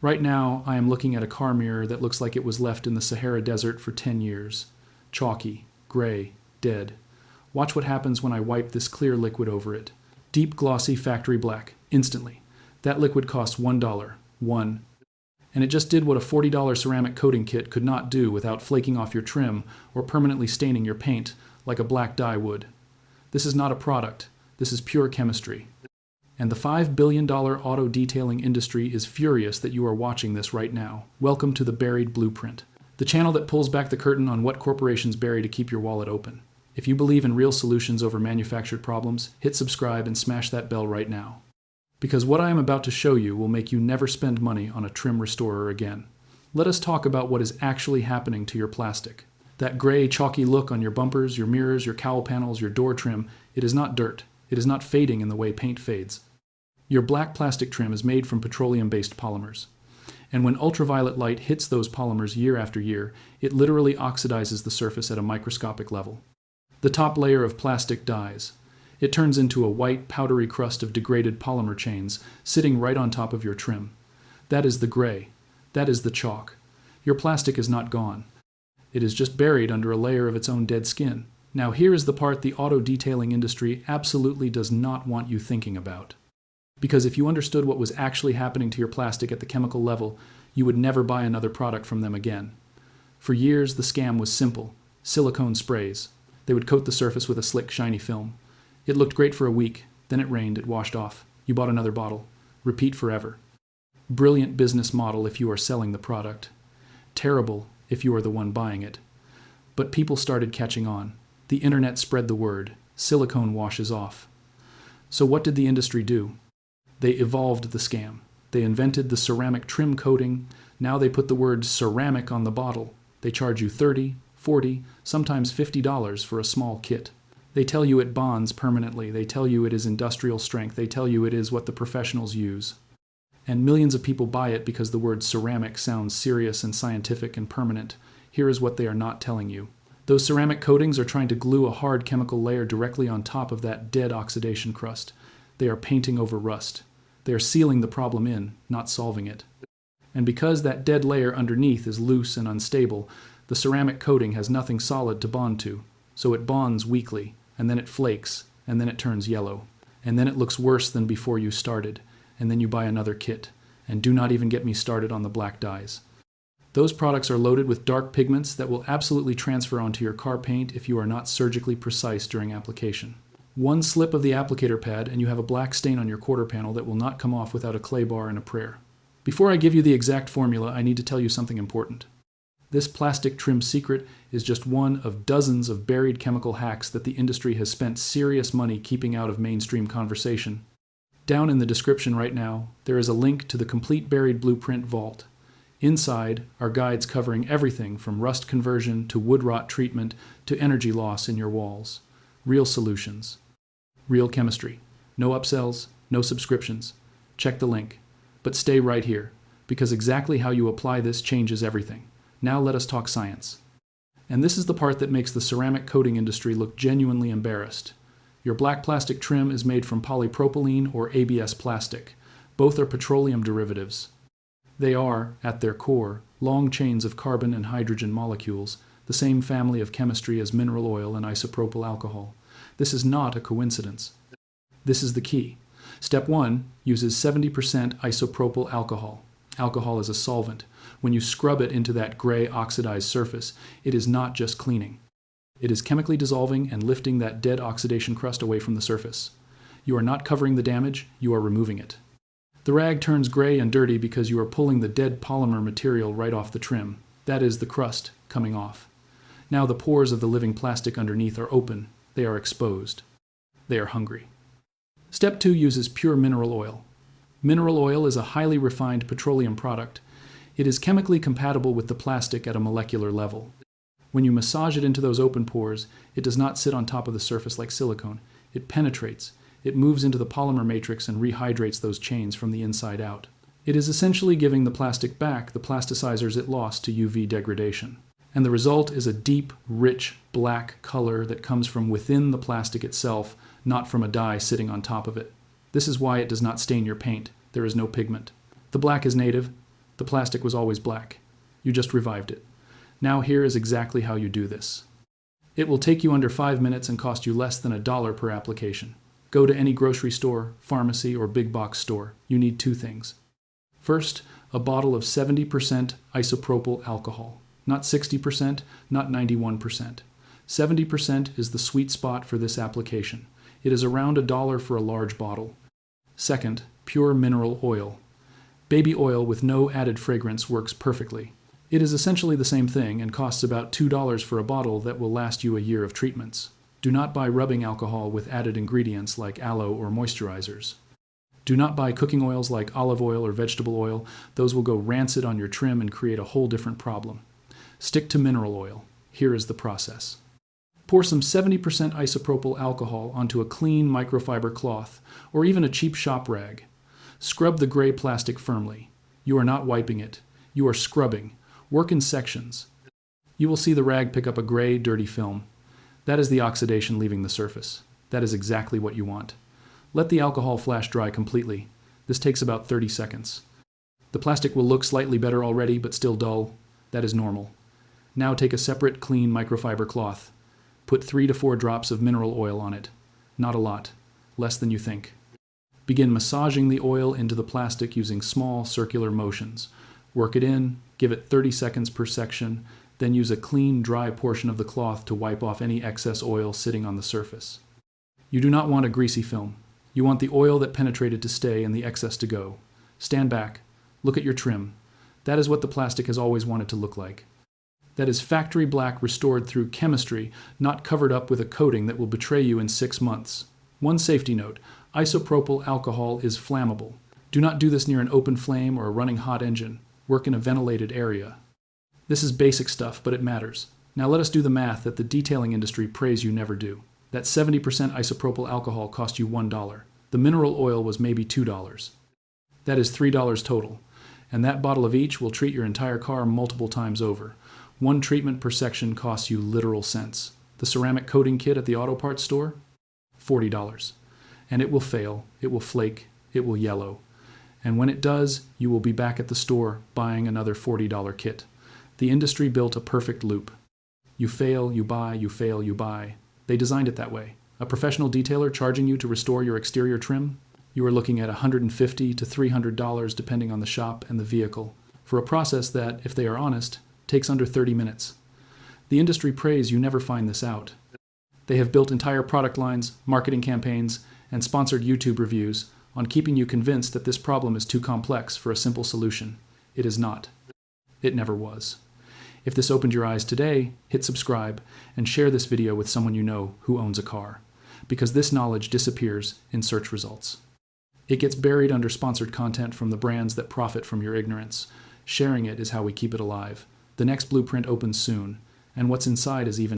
Right now, I am looking at a car mirror that looks like it was left in the Sahara Desert for 10 years. Chalky, gray, dead. Watch what happens when I wipe this clear liquid over it. Deep, glossy factory black, instantly. That liquid cost $1. One. And it just did what a $40 ceramic coating kit could not do without flaking off your trim or permanently staining your paint like a black dye would. This is not a product. This is pure chemistry. And the $5 billion auto detailing industry is furious that you are watching this right now. Welcome to the Buried Blueprint, the channel that pulls back the curtain on what corporations bury to keep your wallet open. If you believe in real solutions over manufactured problems, hit subscribe and smash that bell right now. Because what I am about to show you will make you never spend money on a trim restorer again. Let us talk about what is actually happening to your plastic. That gray, chalky look on your bumpers, your mirrors, your cowl panels, your door trim, it is not dirt. It is not fading in the way paint fades. Your black plastic trim is made from petroleum-based polymers. And when ultraviolet light hits those polymers year after year, it literally oxidizes the surface at a microscopic level. The top layer of plastic dies. It turns into a white, powdery crust of degraded polymer chains sitting right on top of your trim. That is the gray. That is the chalk. Your plastic is not gone. It is just buried under a layer of its own dead skin. Now here is the part the auto detailing industry absolutely does not want you thinking about. Because if you understood what was actually happening to your plastic at the chemical level, you would never buy another product from them again. For years, the scam was simple. Silicone sprays. They would coat the surface with a slick, shiny film. It looked great for a week, then it rained, it washed off. You bought another bottle. Repeat forever. Brilliant business model if you are selling the product. Terrible if you are the one buying it. But people started catching on. The internet spread the word. Silicone washes off. So what did the industry do? They evolved the scam. They invented the ceramic trim coating. Now they put the word ceramic on the bottle. They charge you $30, $40, sometimes $50 for a small kit. They tell you it bonds permanently. They tell you it is industrial strength. They tell you it is what the professionals use. And millions of people buy it because the word ceramic sounds serious and scientific and permanent. Here is what they are not telling you. Those ceramic coatings are trying to glue a hard chemical layer directly on top of that dead oxidation crust. They are painting over rust. They are sealing the problem in, not solving it. And because that dead layer underneath is loose and unstable, the ceramic coating has nothing solid to bond to. So it bonds weakly, and then it flakes, and then it turns yellow. And then it looks worse than before you started, and then you buy another kit. And do not even get me started on the black dyes. Those products are loaded with dark pigments that will absolutely transfer onto your car paint if you are not surgically precise during application. One slip of the applicator pad and you have a black stain on your quarter panel that will not come off without a clay bar and a prayer. Before I give you the exact formula, I need to tell you something important. This plastic trim secret is just one of dozens of buried chemical hacks that the industry has spent serious money keeping out of mainstream conversation. Down in the description right now, there is a link to the complete Buried Blueprint vault. Inside are guides covering everything from rust conversion to wood rot treatment to energy loss in your walls. Real solutions. Real chemistry. No upsells, no subscriptions. Check the link. But stay right here, because exactly how you apply this changes everything. Now let us talk science. And this is the part that makes the ceramic coating industry look genuinely embarrassed. Your black plastic trim is made from polypropylene or ABS plastic. Both are petroleum derivatives. They are, at their core, long chains of carbon and hydrogen molecules, the same family of chemistry as mineral oil and isopropyl alcohol. This is not a coincidence. This is the key. Step 1 uses 70% isopropyl alcohol. Alcohol is a solvent. When you scrub it into that gray oxidized surface, it is not just cleaning. It is chemically dissolving and lifting that dead oxidation crust away from the surface. You are not covering the damage, you are removing it. The rag turns gray and dirty because you are pulling the dead polymer material right off the trim. That is the crust coming off. Now the pores of the living plastic underneath are open. They are exposed. They are hungry. Step 2 uses pure mineral oil. Mineral oil is a highly refined petroleum product. It is chemically compatible with the plastic at a molecular level. When you massage it into those open pores, it does not sit on top of the surface like silicone. It penetrates. It moves into the polymer matrix and rehydrates those chains from the inside out. It is essentially giving the plastic back the plasticizers it lost to UV degradation. And the result is a deep, rich, black color that comes from within the plastic itself, not from a dye sitting on top of it. This is why it does not stain your paint. There is no pigment. The black is native. The plastic was always black. You just revived it. Now here is exactly how you do this. It will take you under 5 minutes and cost you less than $1 per application. Go to any grocery store, pharmacy, or big box store. You need 2 things. First, a bottle of 70% isopropyl alcohol. Not 60%, not 91%. 70% is the sweet spot for this application. It is around $1 for a large bottle. Second, pure mineral oil. Baby oil with no added fragrance works perfectly. It is essentially the same thing and costs about $2 for a bottle that will last you a year of treatments. Do not buy rubbing alcohol with added ingredients like aloe or moisturizers. Do not buy cooking oils like olive oil or vegetable oil. Those will go rancid on your trim and create a whole different problem. Stick to mineral oil. Here is the process. Pour some 70% isopropyl alcohol onto a clean microfiber cloth or even a cheap shop rag. Scrub the gray plastic firmly. You are not wiping it. You are scrubbing. Work in sections. You will see the rag pick up a gray, dirty film. That is the oxidation leaving the surface. That is exactly what you want. Let the alcohol flash dry completely. This takes about 30 seconds. The plastic will look slightly better already, but still dull. That is normal. Now take a separate, clean microfiber cloth. Put 3 to 4 drops of mineral oil on it. Not a lot. Less than you think. Begin massaging the oil into the plastic using small circular motions. Work it in, give it 30 seconds per section, then use a clean, dry portion of the cloth to wipe off any excess oil sitting on the surface. You do not want a greasy film. You want the oil that penetrated to stay and the excess to go. Stand back. Look at your trim. That is what the plastic has always wanted to look like. That is factory black restored through chemistry, not covered up with a coating that will betray you in 6 months. One safety note: isopropyl alcohol is flammable. Do not do this near an open flame or a running hot engine. Work in a ventilated area. This is basic stuff, but it matters. Now let us do the math that the detailing industry prays you never do. That 70% isopropyl alcohol cost you $1. The mineral oil was maybe $2. That is $3 total. And that bottle of each will treat your entire car multiple times over. 1 treatment per section costs you literal cents. The ceramic coating kit at the auto parts store? $40. And it will fail, it will flake, it will yellow. And when it does, you will be back at the store buying another $40 kit. The industry built a perfect loop. You fail, you buy, you fail, you buy. They designed it that way. A professional detailer charging you to restore your exterior trim? You are looking at $150 to $300 depending on the shop and the vehicle, for a process that, if they are honest, takes under 30 minutes. The industry prays you never find this out. They have built entire product lines, marketing campaigns, and sponsored YouTube reviews on keeping you convinced that this problem is too complex for a simple solution. It is not. It never was. If this opened your eyes today, hit subscribe and share this video with someone you know who owns a car, because this knowledge disappears in search results. It gets buried under sponsored content from the brands that profit from your ignorance. Sharing it is how we keep it alive. The next blueprint opens soon, and what's inside is even